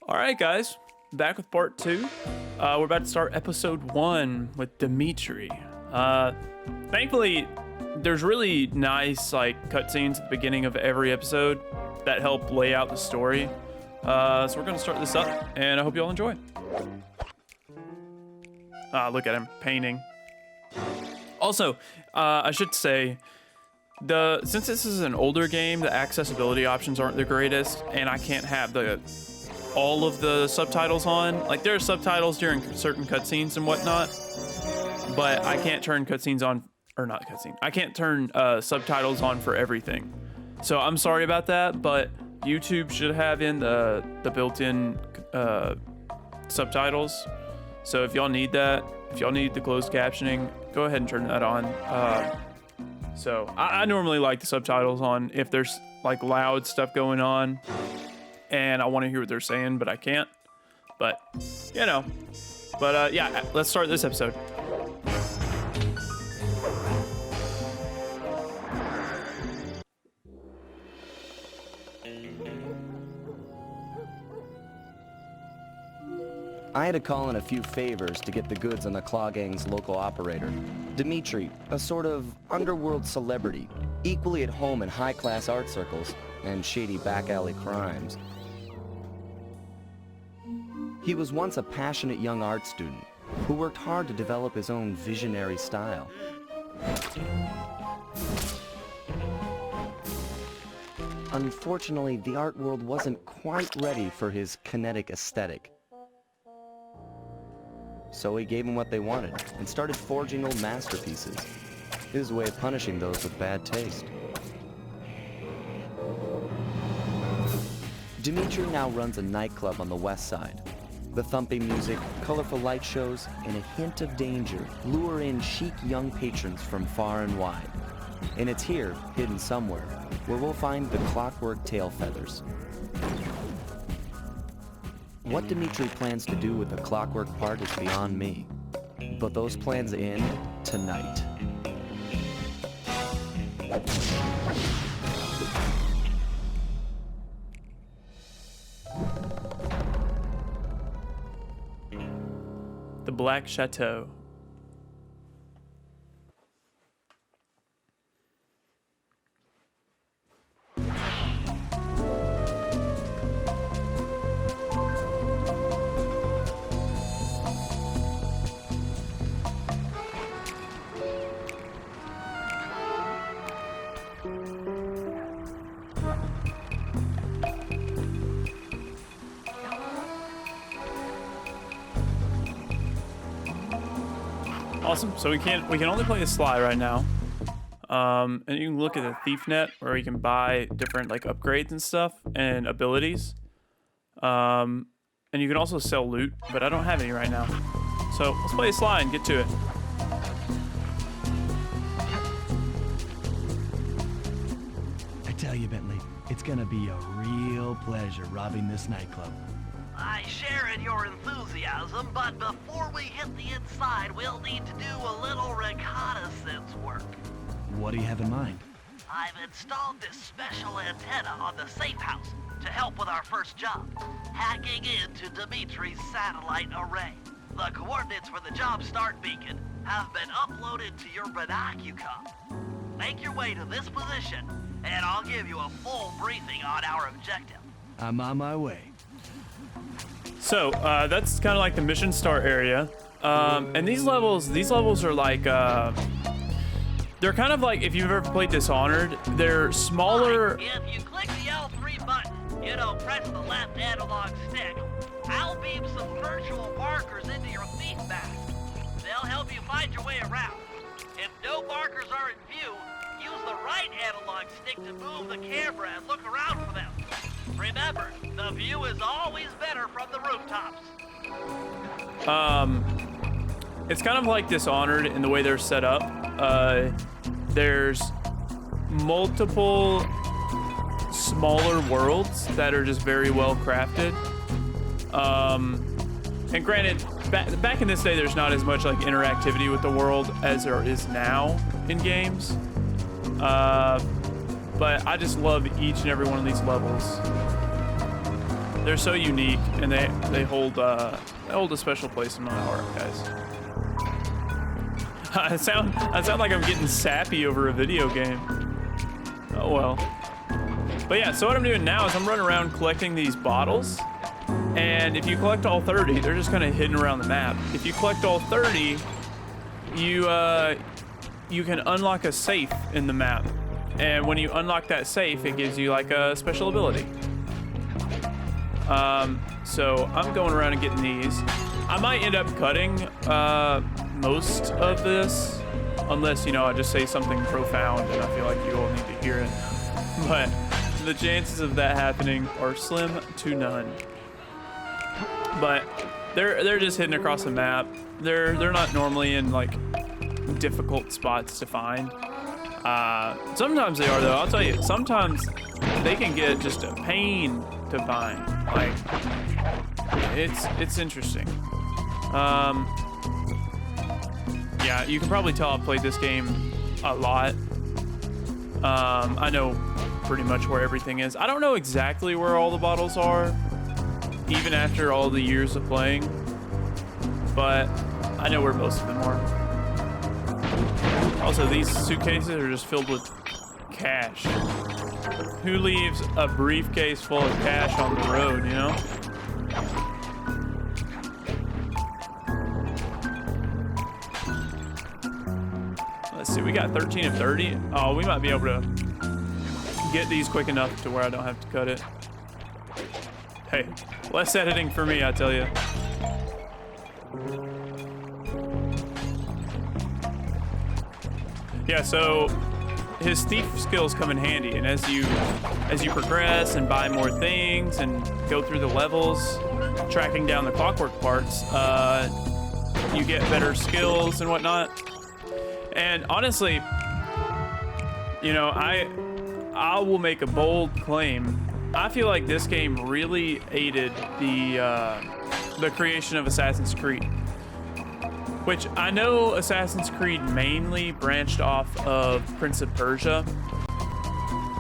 All right, guys, back with part two. We're about to start episode 1 with Dimitri. Thankfully, there's really nice cutscenes at the beginning of every episode that help lay out the story. So we're gonna start this up, and I hope you all enjoy. Look at him painting. Also, I should say, since this is an older game, the accessibility options aren't the greatest, and I can't have all of the subtitles on. Like, there are subtitles during certain cutscenes and whatnot, but I can't turn cutscenes on, or not cutscene. I can't turn subtitles on for everything. So I'm sorry about that, but YouTube should have in the built-in subtitles. So if y'all need that, if y'all need the closed captioning, go ahead and turn that on. So I normally like the subtitles on if there's like loud stuff going on and I want to hear what they're saying, but I can't. But, you know. But, yeah, let's start this episode. I had to call in a few favors to get the goods on the Claw Gang's local operator, Dimitri, a sort of underworld celebrity, equally at home in high-class art circles and shady back-alley crimes. He was once a passionate young art student who worked hard to develop his own visionary style. Unfortunately, the art world wasn't quite ready for his kinetic aesthetic. So he gave them what they wanted and started forging old masterpieces. His way of punishing those with bad taste. Dimitri now runs a nightclub on the west side. The thumping music, colorful light shows, and a hint of danger lure in chic young patrons from far and wide. And it's here, hidden somewhere, where we'll find the clockwork tail feathers. What Dimitri plans to do with the clockwork part is beyond me. But those plans end tonight. The Black Chateau. Awesome. So we can only play the Sly right now. And you can look at the Thief Net where you can buy different upgrades and stuff and abilities. And you can also sell loot, but I don't have any right now. So let's play the Sly and get to it. I tell you, Bentley, it's gonna be a real pleasure robbing this nightclub. I share in your enthusiasm, but before we hit the inside, we'll need to do a little reconnaissance work. What do you have in mind? I've installed this special antenna on the safe house to help with our first job, hacking into Dimitri's satellite array. The coordinates for the job start beacon have been uploaded to your binocucom. Make your way to this position, and I'll give you a full briefing on our objective. I'm on my way. So that's kind of like the mission start area, and these levels are like they're kind of like, if you've ever played Dishonored, they're smaller. If you click the L3 button, press the left analog stick, I'll beam some virtual markers into your thief bag. They'll help you find your way around. If no markers are in view, use the right analog stick to move the camera and look around for them. Remember, the view is always better from the rooftops. It's kind of like Dishonored in the way they're set up. There's multiple smaller worlds that are just very well crafted. And granted, back in this day, there's not as much interactivity with the world as there is now in games. But I just love each and every one of these levels. They're so unique, and they hold a special place in my heart, guys. I sound like I'm getting sappy over a video game. Oh well. But yeah, so what I'm doing now is I'm running around collecting these bottles, and if you collect all 30, they're just kind of hidden around the map. If you collect all 30, you can unlock a safe in the map, and when you unlock that safe, it gives you like a special ability. So I'm going around and getting these. I might end up cutting most of this, unless, you know, I just say something profound and I feel like you all need to hear it. But the chances of that happening are slim to none. But they're just hidden across the map. They're not normally in like difficult spots to find. Sometimes they are though. I'll tell you. Sometimes they can get just a pain to find. Like it's interesting. Yeah, you can probably tell I've played this game a lot. I know pretty much where everything is. I don't know exactly where all the bottles are, even after all the years of playing, but I know where most of them are. Also, these suitcases are just filled with cash. Who leaves a briefcase full of cash on the road, you know? Let's see, we got 13 of 30. Oh, we might be able to get these quick enough to where I don't have to cut it. Hey, less editing for me, I tell you. Yeah, so his thief skills come in handy, and as you progress and buy more things and go through the levels, tracking down the clockwork parts, you get better skills and whatnot. And honestly, you know, I will make a bold claim. I feel like this game really aided the creation of Assassin's Creed, which I know Assassin's Creed mainly branched off of Prince of Persia.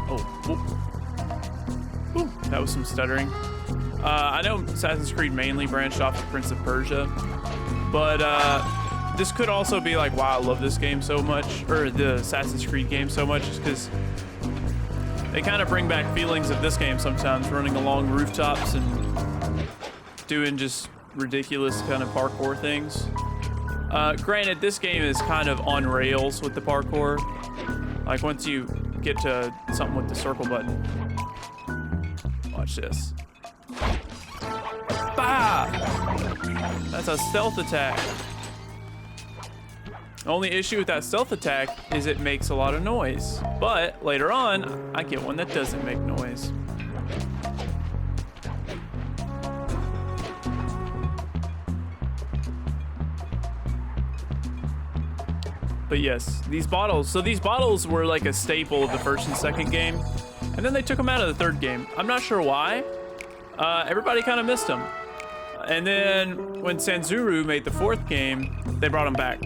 Oh, whoop. That was some stuttering. I know Assassin's Creed mainly branched off of Prince of Persia, but this could also be like why I love this game so much, or the Assassin's Creed game so much, is because they kind of bring back feelings of this game sometimes, running along rooftops and doing just ridiculous kind of parkour things. Granted, this game is kind of on rails with the parkour. Like once you get to something with the circle button. Watch this. Bah! That's a stealth attack. The only issue with that stealth attack is it makes a lot of noise. But later on, I get one that doesn't make noise. But yes, these bottles. So these bottles were like a staple of the first and second game. And then they took them out of the third game. I'm not sure why. Everybody kind of missed them. And then when Sanzuru made the fourth game, they brought them back.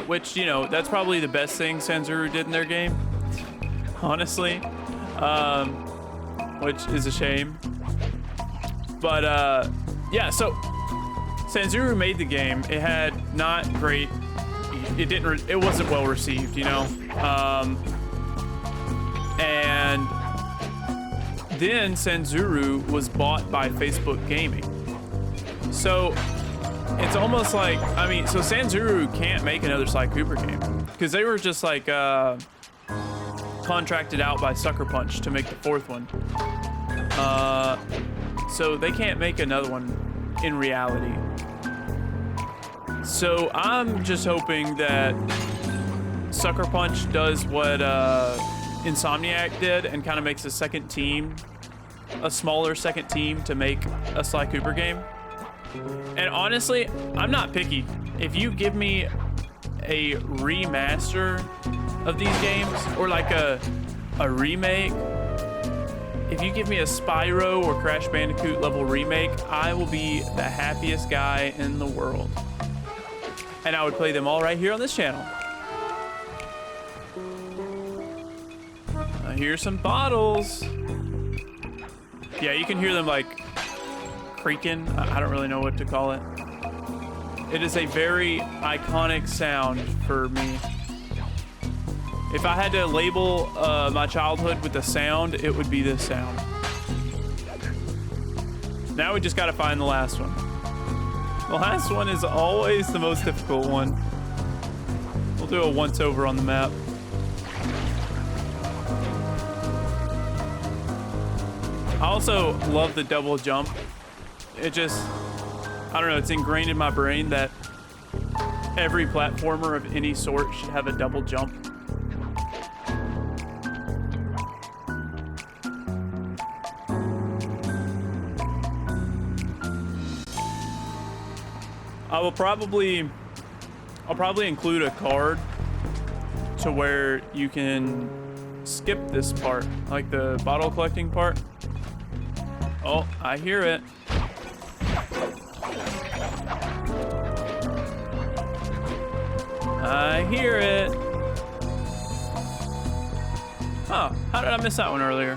Which, you know, that's probably the best thing Sanzuru did in their game. Honestly. Which is a shame. But, yeah, so Sanzuru made the game. It had not great... It wasn't well received, you know? And then Sanzuru was bought by Facebook Gaming. So it's almost like, I mean, so Sanzuru can't make another Sly Cooper game because they were just like contracted out by Sucker Punch to make the fourth one. So they can't make another one in reality. So I'm just hoping that Sucker Punch does what Insomniac did and kind of makes a second team, a smaller second team to make a Sly Cooper game. And honestly, I'm not picky. If you give me a remaster of these games or like a remake, if you give me a Spyro or Crash Bandicoot level remake, I will be the happiest guy in the world. And I would play them all right here on this channel. Here's some bottles. Yeah, you can hear them like creaking. I don't really know what to call it. It is a very iconic sound for me. If I had to label my childhood with a sound, it would be this sound. Now we just gotta find the last one. The last one is always the most difficult one. We'll do a once over on the map. I also love the double jump. It just, I don't know, it's ingrained in my brain that every platformer of any sort should have a double jump. I'll probably include a card to where you can skip this part, like the bottle collecting part. Oh, I hear it. I hear it. Oh, how did I miss that one earlier?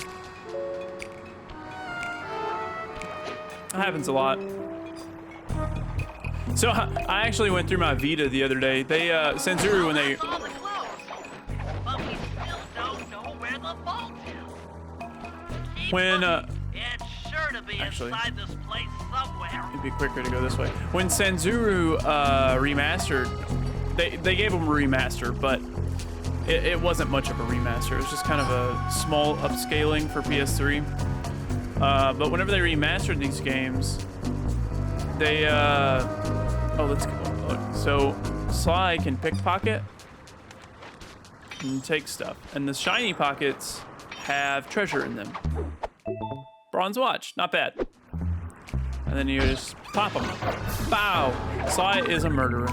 That happens a lot. So I actually went through my Vita the other day. They Senzuru when they All the clues, but we still don't know where the vault is. Keep When, looking. It's sure to be actually, inside this place somewhere. it'd be quicker to go this way. When Senzuru remastered, they gave them a remaster, but it wasn't much of a remaster. It was just kind of a small upscaling for PS3. But whenever they remastered these games, they oh, let's go. Look. So Sly can pickpocket and take stuff, and the shiny pockets have treasure in them. Bronze watch, not bad. And then you just pop them. Bow. Sly is a murderer.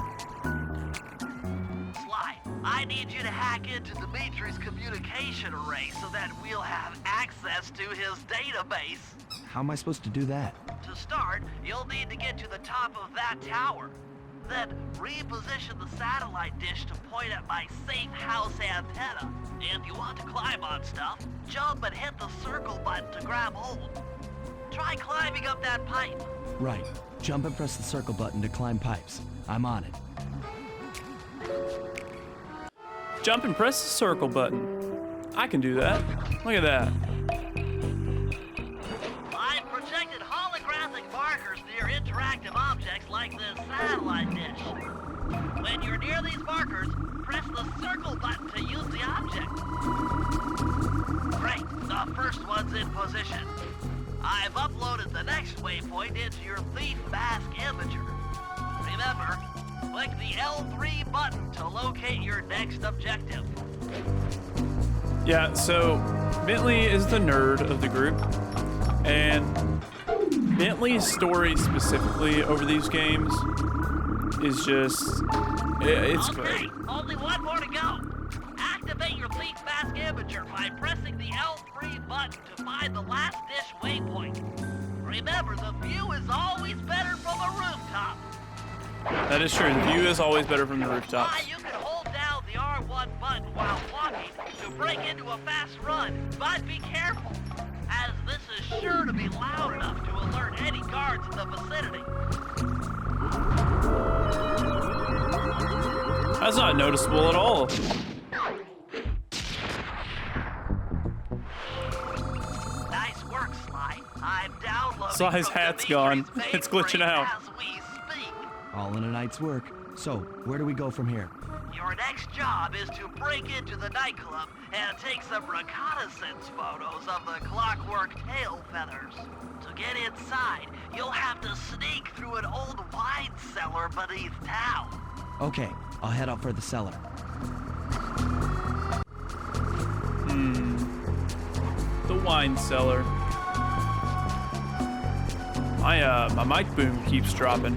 Sly, I need you to hack into Dimitri's communication array so that we'll have access to his database. How am I supposed to do that? To start, you'll need to get to the top of that tower. Then reposition the satellite dish to point at my safe house antenna. If you want to climb on stuff, jump and hit the circle button to grab hold. Try climbing up that pipe. Right. Jump and press the circle button to climb pipes. I'm on it. Jump and press the circle button. I can do that. Look at that. I've projected holographic markers near interactive objects like this satellite dish. When you're near these markers, press the circle button to use the object. Great, the first one's in position. I've uploaded the next waypoint into your Thief Mask Imager. Remember, click the L3 button to locate your next objective. Yeah, so Bentley is the nerd of the group, and Bentley's story specifically over these games is just, it's Okay, great. only one more to go. Activate your Thief Mask Imager by pressing the L3 button to find the last dish waypoint. Remember, the view is always better from the rooftop. That is true. The view is always better from the rooftops. You can hold down the R1 button while walking to break into a fast run, but be careful, as this is sure to be loud enough to alert any guards in the vicinity. That's not noticeable at all. Nice work, Sly. I'm downloading. Sly's from hat's Dimitri's gone. It's glitching mainframe out. as we speak. All in a night's work. So, where do we go from here? Your next job is to break into the nightclub and take some reconnaissance photos of the clockwork tail feathers. To get inside, you'll have to sneak through an old wine cellar beneath town. Okay, I'll head up for the cellar. The wine cellar. My mic boom keeps dropping.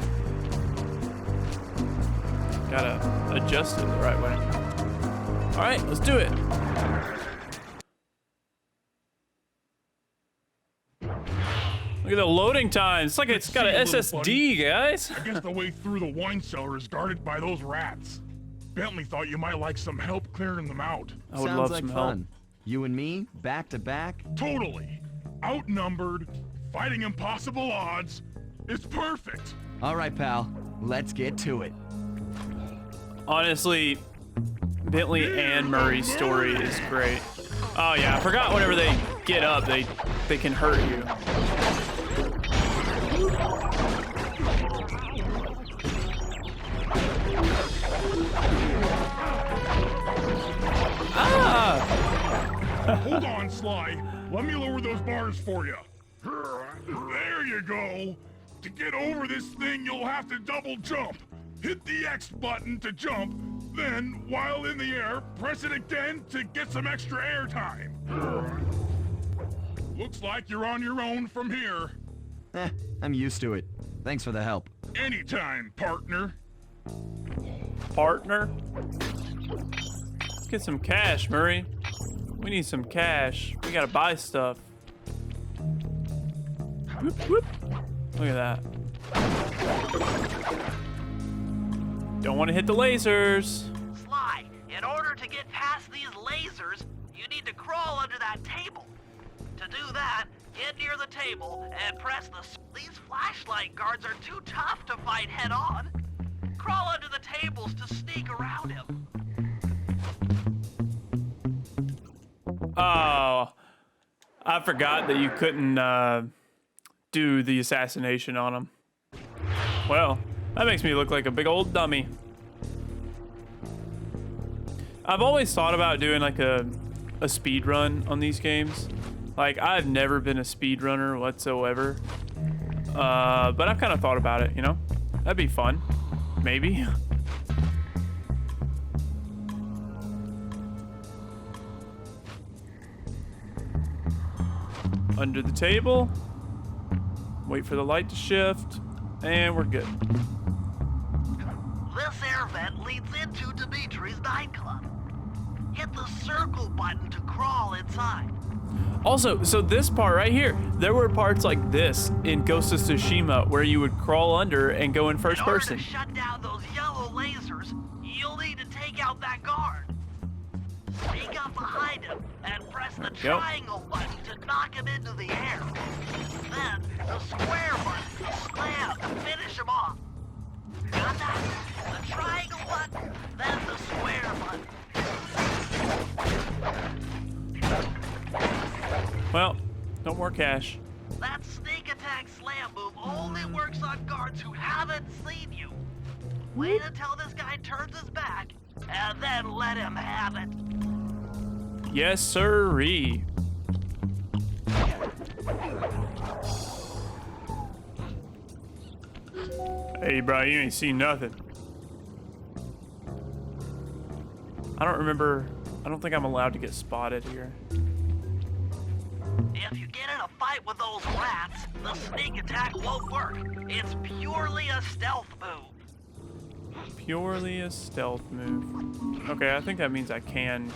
Gotta adjust it the right way. All right, let's do it. Look at the loading time. It's like it's got an SSD, guys. I guess the way through the wine cellar is guarded by those rats. Bentley thought you might like some help clearing them out. I would Sounds love like some fun. help. You and me, back to back. Totally. outnumbered, fighting impossible odds. It's perfect. All right, pal. Let's get to it. Honestly, Bentley and Murray's story is great. Oh yeah, I forgot whenever they get up, they can hurt you. Ah! Hold on, Sly. Let me lower those bars for you. There you go. To get over this thing, you'll have to double jump. Hit the X button to jump, then, while in the air, press it again to get some extra air time. Looks like you're on your own from here. I'm used to it. Thanks for the help. Anytime, partner. Partner? Let's get some cash, Murray. We need some cash. We gotta buy stuff. Whoop, whoop. Look at that. Don't want to hit the lasers. Sly, in order to get past these lasers, you need to crawl under that table. To do that, get near the table and press the... These flashlight guards are too tough to fight head on. Crawl under the tables to sneak around him. Oh, I forgot that you couldn't do the assassination on him. Well, that makes me look like a big old dummy. I've always thought about doing like a speed run on these games. Like, I've never been a speed runner whatsoever. But I've kind of thought about it, you know? That'd be fun. Maybe. Under the table. Wait for the light to shift. And we're good. This air vent leads into Dimitri's nightclub. Hit the circle button to crawl inside. Also, so this part right here, there were parts like this in Ghost of Tsushima where you would crawl under and go in first person. In order to shut down those yellow lasers, you'll need to take out that guard. Sneak up behind him and press the triangle button to knock him into the air. Then the square button to slam to finish him off. Got that? The triangle button, then the square button. Well, no more cash. That sneak attack slam move only works on guards who haven't seen you. Wait until this guy turns his back, and then let him have it. Yes, sirree. Hey, bro, you ain't seen nothing. I don't think I'm allowed to get spotted here. If you get in a fight with those rats, the sneak attack won't work. It's purely a stealth move. Purely a stealth move. Okay, I think that means I can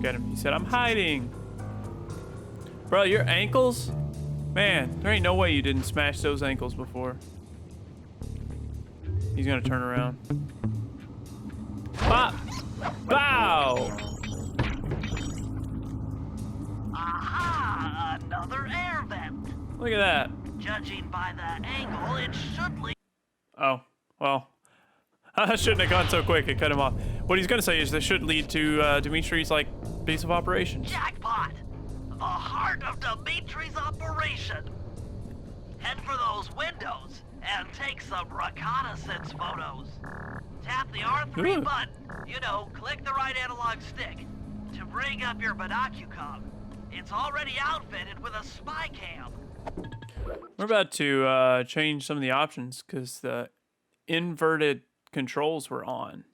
get him. He said, I'm hiding. Bro, your ankles? Man, there ain't no way you didn't smash those ankles before. He's gonna turn around. Bop! Bow! Aha! Another air vent. Look at that. Judging by the angle, it should lead... Oh, well. I shouldn't have gone so quick and cut him off. What he's gonna say is this should lead to Dimitri's, like, base of operations. Jackpot! The heart of Dimitri's operation. Head for those windows and take some reconnaissance photos. Tap the R3 Ooh. button. You know, click the right analog stick to bring up your binocucom. It's already outfitted with a spy cam. We're about to change some of the options because the inverted controls were on.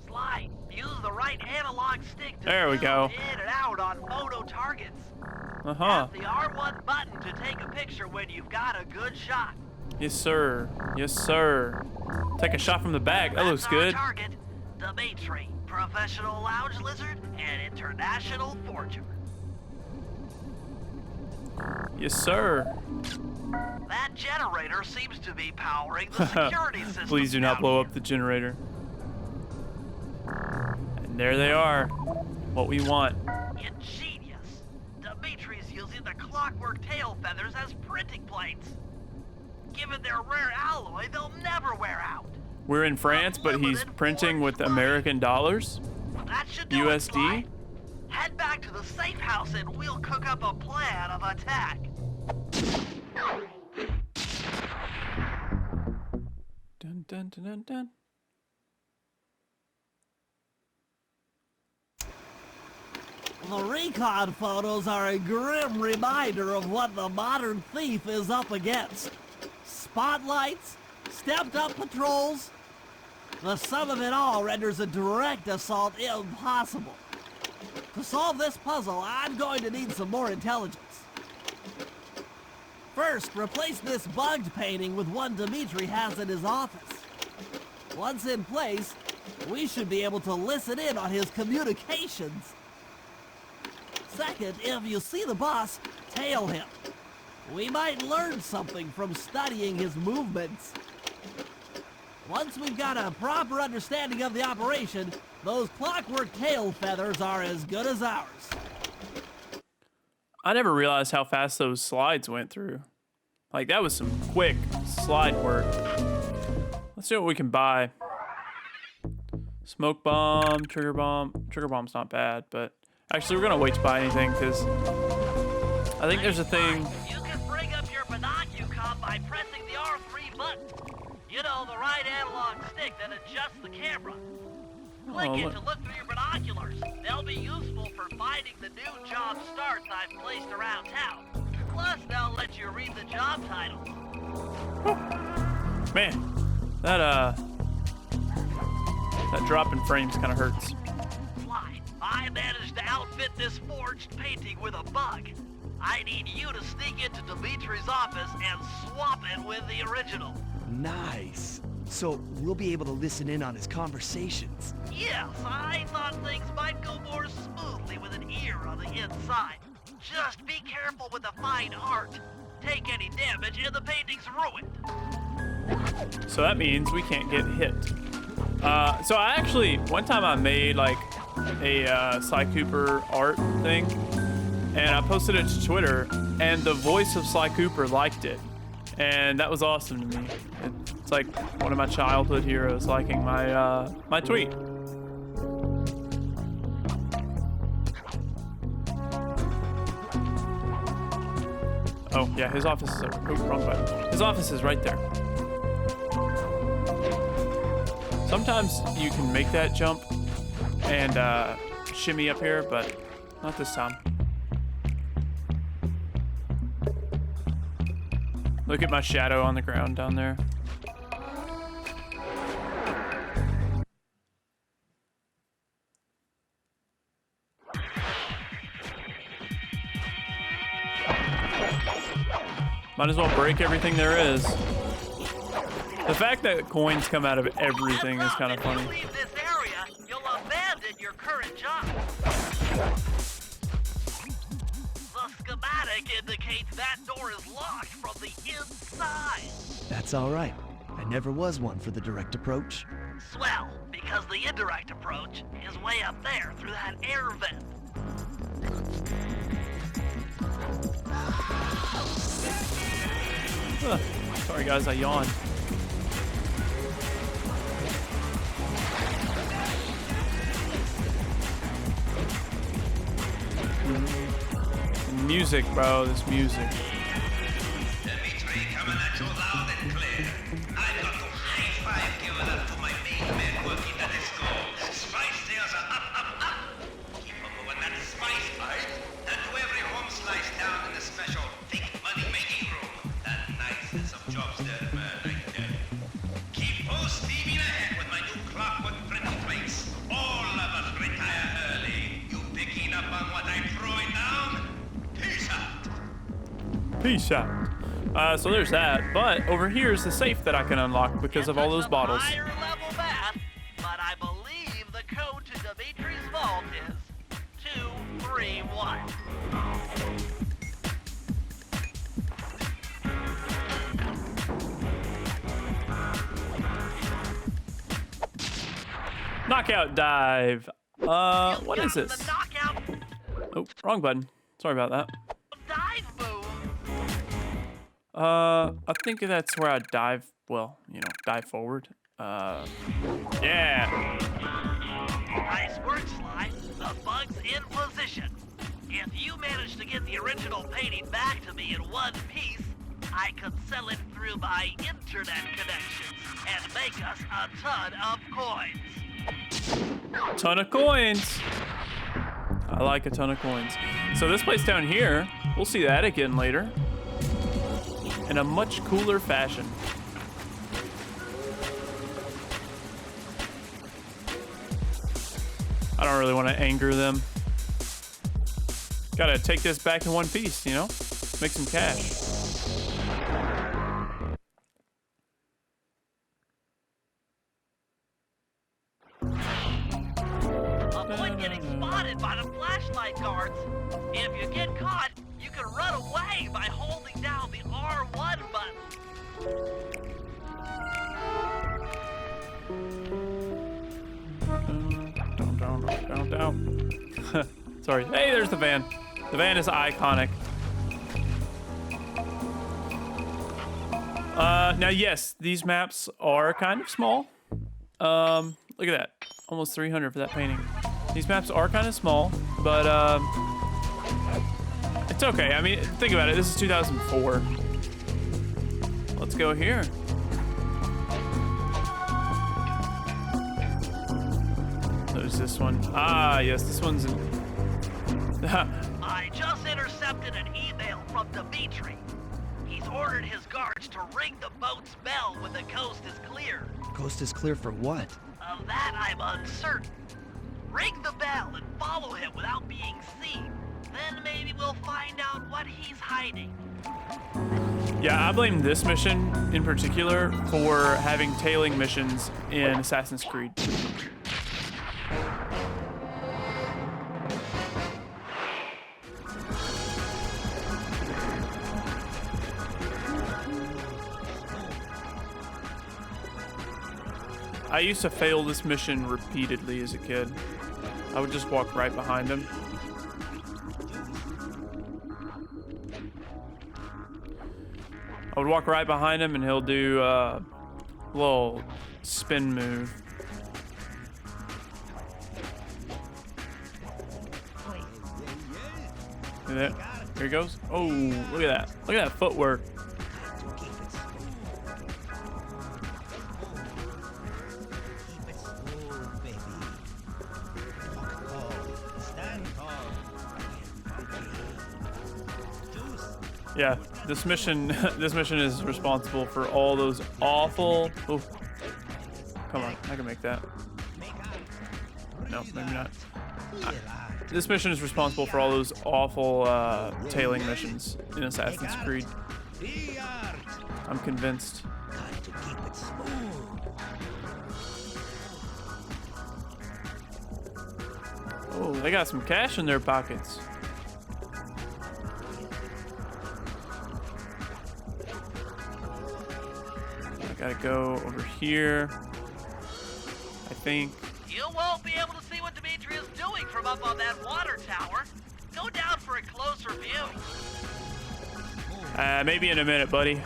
Sly, use the right analog stick to There we zoom go. in and out on photo targets. Uh-huh. Tap the R1 button to take a picture when you've got a good shot. Yes, sir. Yes, sir. Take a shot from the back. That looks That's our good. target, Dimitri, professional lounge lizard and international forger. Yes, sir. That generator seems to be powering the security system. Please do not down blow here. up the generator. And there they are. what we want. Ingenious. Dimitri's using the clockwork tail feathers as printing plates. Given their rare alloy, they'll never wear out. We're in France, but he's printing with American dollars? That should do it, USD? Sly. Head back to the safe house and we'll cook up a plan of attack. Dun, dun, dun, dun, dun. The recon photos are a grim reminder of what the modern thief is up against. Spotlights, stepped-up patrols. The sum of it all renders a direct assault impossible. To solve this puzzle, I'm going to need some more intelligence. First, replace this bugged painting with one Dimitri has in his office. Once in place, we should be able to listen in on his communications. Second, if you see the boss, tail him. We might learn something from studying his movements. Once we've got a proper understanding of the operation, those clockwork tail feathers are as good as ours. I never realized how fast those slides went through. Like, that was some quick slide work. Let's see what we can buy. Smoke bomb, trigger bomb. Trigger bomb's not bad, but actually we're gonna wait to buy anything because I think there's a thing. You can bring up your binocucom by pressing the R3 button. You know, the right analog stick that adjusts the camera. Click it look. to look through your binoculars. They'll be useful for finding the new job starts I've placed around town. Plus, they'll let you read the job titles. Man, that drop in frames kind of hurts. Why? I managed to outfit this forged painting with a bug. I need you to sneak into Dimitri's office and swap it with the original. Nice. So we'll be able to listen in on his conversations. Yes, I thought things might go more smoothly with an ear on the inside. Just be careful with the fine art. Take any damage and the painting's ruined. So that means we can't get hit. So I actually, one time I made like a Sly Cooper art thing, and I posted it to Twitter, and the voice of Sly Cooper liked it. And that was awesome to me. It's like one of my childhood heroes liking my my tweet. Oh yeah, his office is wrong button. His office is right there. Sometimes you can make that jump and shimmy up here, but not this time. Look at my shadow on the ground down there. Might as well break everything there is. The fact that coins come out of everything is kind of funny. If you leave this area, you'll abandon your current job. The schematic indicates that door is locked from the inside. That's all right. I never was one for the direct approach. Swell, because the indirect approach is way up there through that air vent. Sorry guys, I yawned. Music, bro, this music. Dimitri coming at you loud and clear. I've got to high-five give it up to my main men working the disco. Spice sales are up, up, up. Keep on moving that spice pipe. And to every home slice down in the special think money-making room. That nicest of jobs there, man, I tell you. Keep full steaming ahead with my new clockwork printing plates. All of us retire early. You picking up on what I'm throwing down? Peace out. Peace out. So there's that, but over here is the safe that I can unlock because of all those bottles. Higher level math, but I believe the code to Dimitri's vault is 231. Knockout dive. What is The this? knockout Wrong button. Sorry about that. Dive move. I think that's where I dive. Well, you know, dive forward. Yeah. Nice work, Sly. The bug's in position. If you manage to get the original painting back to me in one piece, I could sell it through my internet connections and make us a ton of coins. Ton of coins. I like a ton of coins. So this place down here, we'll see that again later. In a much cooler fashion. I don't really want to anger them. Gotta take this back in one piece, you know? Make some cash. Avoid getting spotted by the flashlight guards. If you get caught, you can run away by holding down the R1 button. Down. Sorry. Hey, there's the van. The van is iconic. Now, yes, these maps are kind of small. Look at that. Almost 300 for that painting. These maps are kind of small, but it's okay. I mean, think about it. This is 2004. Let's go here. There's this one. Ah, yes, this one's in... I just intercepted an email from Dimitri. He's ordered his guards to ring the boat's bell when the coast is clear. Coast is clear for what? Of that, I'm uncertain. Ring the bell and follow him without being seen. Then maybe we'll find out what he's hiding. Yeah, I blame this mission in particular for having tailing missions in Assassin's Creed. I used to fail this mission repeatedly as a kid. I would just walk right behind him. I would walk right behind him and he'll do a little spin move. Look at that. Here he goes. Oh, look at that. Look at that footwork. Yeah, this mission is responsible for all those awful... Oh, come on, I can make that. No, maybe not. This mission is responsible for all those awful tailing missions in Assassin's Creed. I'm convinced. Oh, they got some cash in their pockets. Gotta go over here, I think. You won't be able to see what Dimitri is doing from up on that water tower. Go down for a closer view. Maybe in a minute, buddy.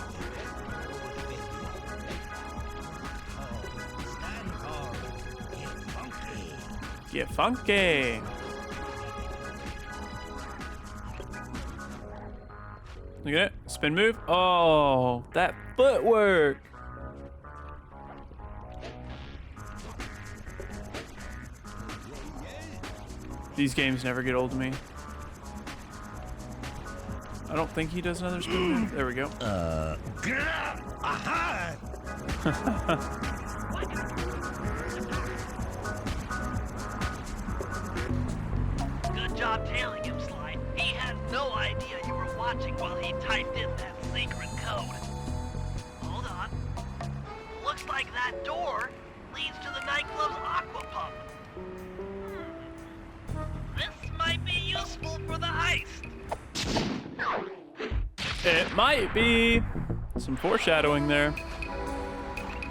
Get funky. Look at it. Spin move. Oh, that footwork. These games never get old to me. I don't think he does another spin move. There we go. Aha! Good job tailing him, Sly. He had no idea you were watching while he typed in that secret code. Hold on. Looks like that door leads to the nightclub's aqua pump. This might be useful for the heist. It might be. Some foreshadowing there.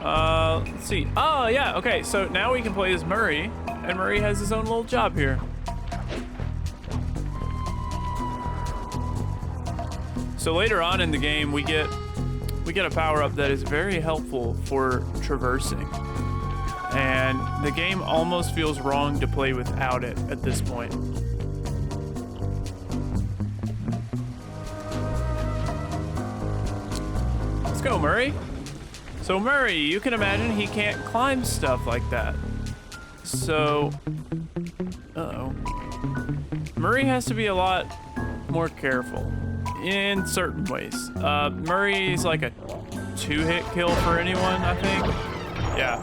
Let's see. Oh, yeah, okay, so now we can play as Murray, and Murray has his own little job here. So later on in the game, we get a power-up that is very helpful for traversing. And the game almost feels wrong to play without it at this point. Let's go, Murray. So Murray, you can imagine he can't climb stuff like that. So, Murray has to be a lot more careful in certain ways. Murray's like a 2-hit kill for anyone, I think. Yeah.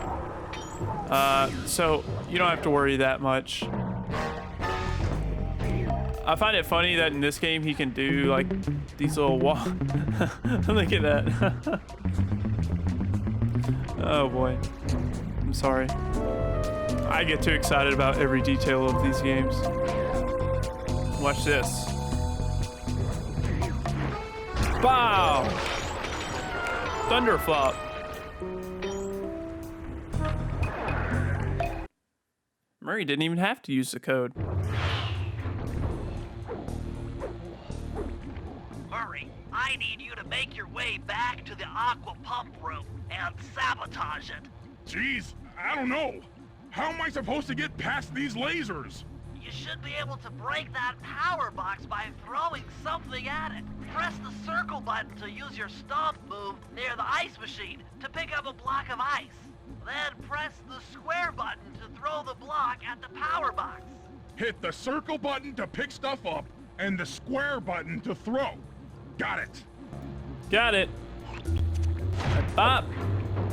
So you don't have to worry that much. I find it funny that in this game he can do like these little wall. Look at that. Oh boy. I'm sorry. I get too excited about every detail of these games. Watch this. Bow! Thunderflop. Murray didn't even have to use the code. Murray, I need you to make your way back to the aqua pump room and sabotage it. Jeez, I don't know. How am I supposed to get past these lasers? You should be able to break that power box by throwing something at it. Press the circle button to use your stomp move near the ice machine to pick up a block of ice. Then press the square button to throw the block at the power box. Hit the circle button to pick stuff up and the square button to throw. Got it. Got it. Bop.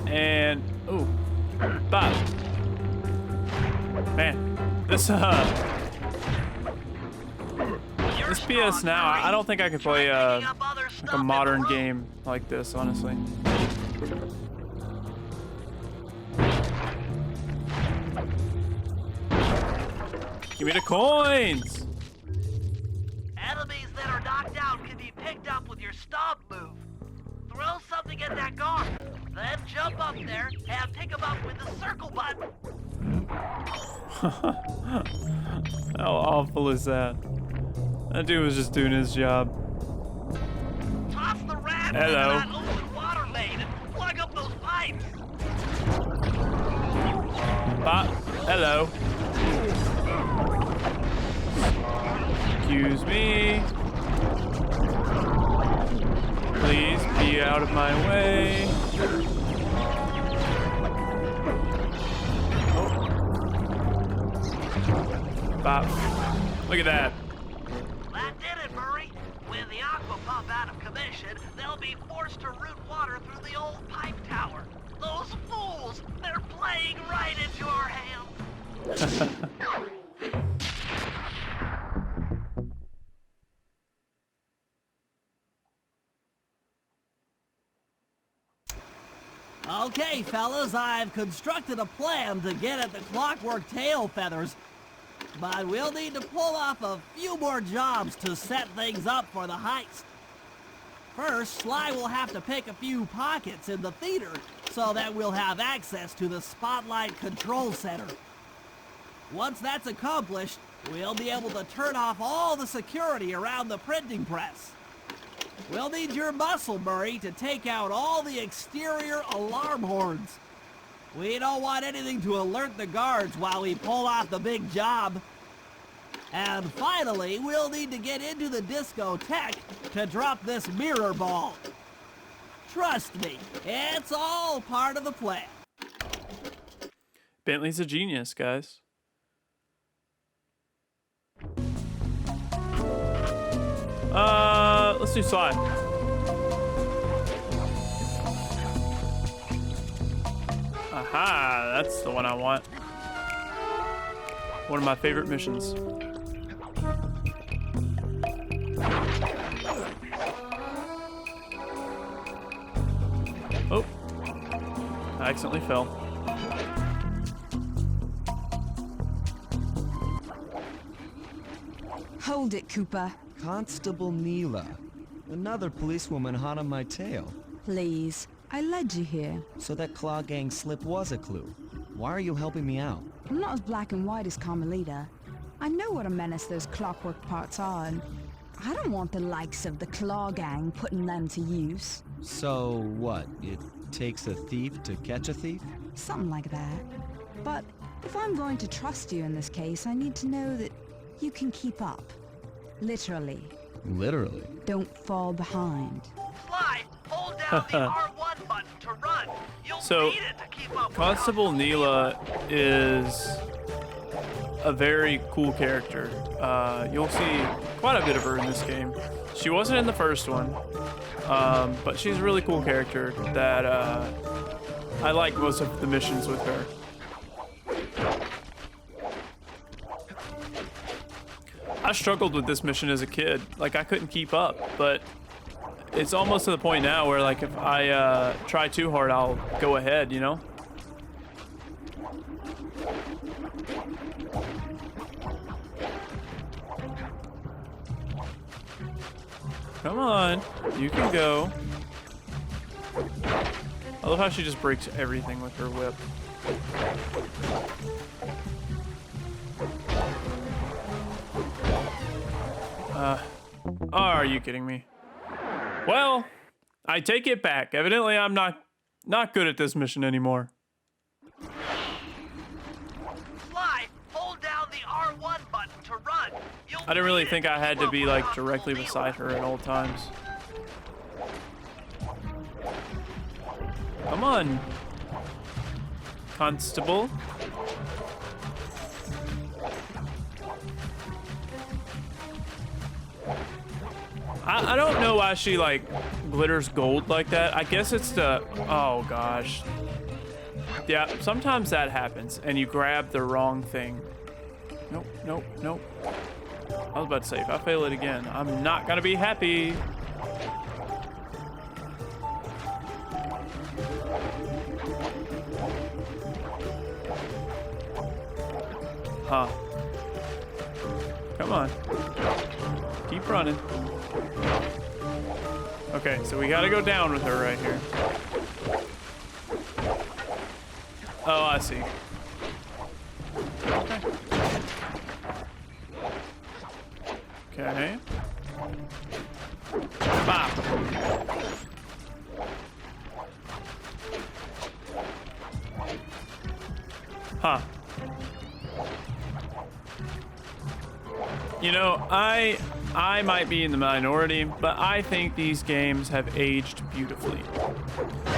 And, ooh, bop. Man, this PS Now, I don't think I could play like a modern game like this, honestly. Give me the coins! Enemies that are knocked out can be picked up with your stomp move. Throw something at that guard, then jump up there and pick him up with the circle button. How awful is that? That dude was just doing his job. Toss the rat into Hello. that open water main and plug up those pipes. Bop. Hello. Excuse me. Please be out of my way. Bop. Look at that. That did it, Murray. With the aqua pump out of commission, they'll be forced to route water through the old pipe tower. Those fools, they're playing right into our hands. Okay, fellas, I've constructed a plan to get at the clockwork tail feathers. But we'll need to pull off a few more jobs to set things up for the heist. First, Sly will have to pick a few pockets in the theater so that we'll have access to the Spotlight Control Center. Once that's accomplished, we'll be able to turn off all the security around the printing press. We'll need your muscle, Murray, to take out all the exterior alarm horns. We don't want anything to alert the guards while we pull off the big job. And finally, we'll need to get into the discotheque to drop this mirror ball. Trust me, it's all part of the plan. Bentley's a genius, guys. Let's do Sly. Aha, that's the one I want. One of my favorite missions. Oh, I accidentally fell. Hold it, Cooper. Constable Neela. Another policewoman hot on my tail. Please. I led you here. So that Claw Gang slip was a clue. Why are you helping me out? I'm not as black and white as Carmelita. I know what a menace those clockwork parts are, and I don't want the likes of the Claw Gang putting them to use. So what? It takes a thief to catch a thief? Something like that. But if I'm going to trust you in this case, I need to know that you can keep up. Literally. Literally. Don't fall behind. Sly, hold down the R1 button to run. You'll So, need it to keep up with Constable Neela is a very cool character. You'll see quite a bit of her in this game. She wasn't in the first one, but she's a really cool character that I like most of the missions with her. I struggled with this mission as a kid. Like, I couldn't keep up, but it's almost to the point now where, like, if I try too hard, I'll go ahead, you know? Come on, you can go. I love how she just breaks everything with her whip. Are you kidding me? Well, I take it back. Evidently, I'm not good at this mission anymore. Sly, hold down the R1 button to run. You'll I didn't really need it think I had keep to up be with like Constable directly Neela. beside her at all times. Come on, Constable. I don't know why she like glitters gold like that. I guess it's the, oh gosh. Yeah, sometimes that happens and you grab the wrong thing. Nope, nope, nope. I was about to say, if I fail it again, I'm not gonna be happy. Huh. Come on. Keep running. Okay, so we gotta go down with her right here. Oh, I see. Okay. Bop. Huh. You know, I might be in the minority, but I think these games have aged beautifully.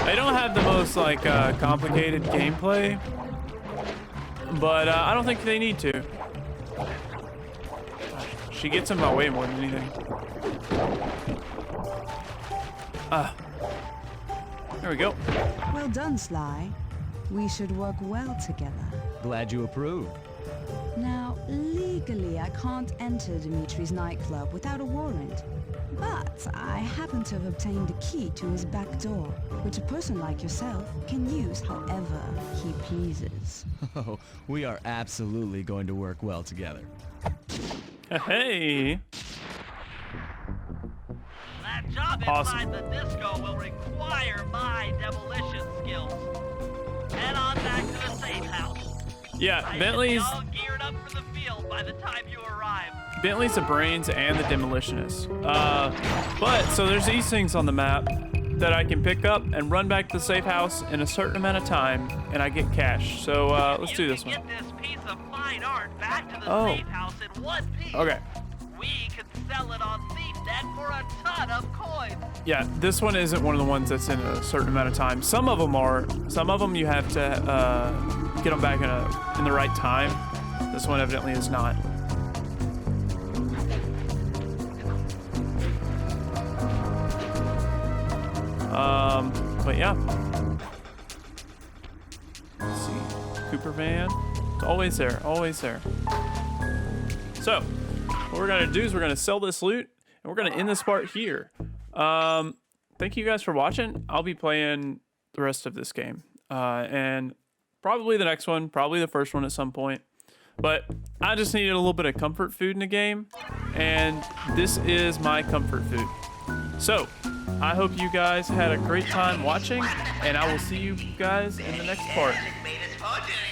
They don't have the most like complicated gameplay, but I don't think they need to. She gets in my way more than anything. There we go. Well done, Sly. We should work well together. Glad you approve. Now, legally, I can't enter Dimitri's nightclub without a warrant. But I happen to have obtained a key to his back door, which a person like yourself can use however he pleases. Oh, we are absolutely going to work well together. Hey. That job Awesome. inside the disco will require my demolition skills. Head on back to the safe house. Yeah, I should be Bentley's all geared up for the field by the time you arrive. Bentley's the brains and the demolitionist. But so there's these things on the map that I can pick up and run back to the safe house in a certain amount of time, and I get cash. So let's do this You one. can get this piece of fine art back to the Oh. safe house in one piece. Okay. We could sell it on ThiefNet for a ton of coins. Yeah, this one isn't one of the ones that's in a certain amount of time. Some of them are. Some of them you have to get them back in the right time. This one evidently is not. But yeah. Let's see. Cooper van. It's always there, always there. So, what we're gonna do is we're gonna sell this loot and we're gonna end this part here. Thank you guys for watching. I'll be playing the rest of this game. And probably the next one, probably the first one at some point. But I just needed a little bit of comfort food in the game, and this is my comfort food. So, I hope you guys had a great time watching, and I will see you guys in the next part.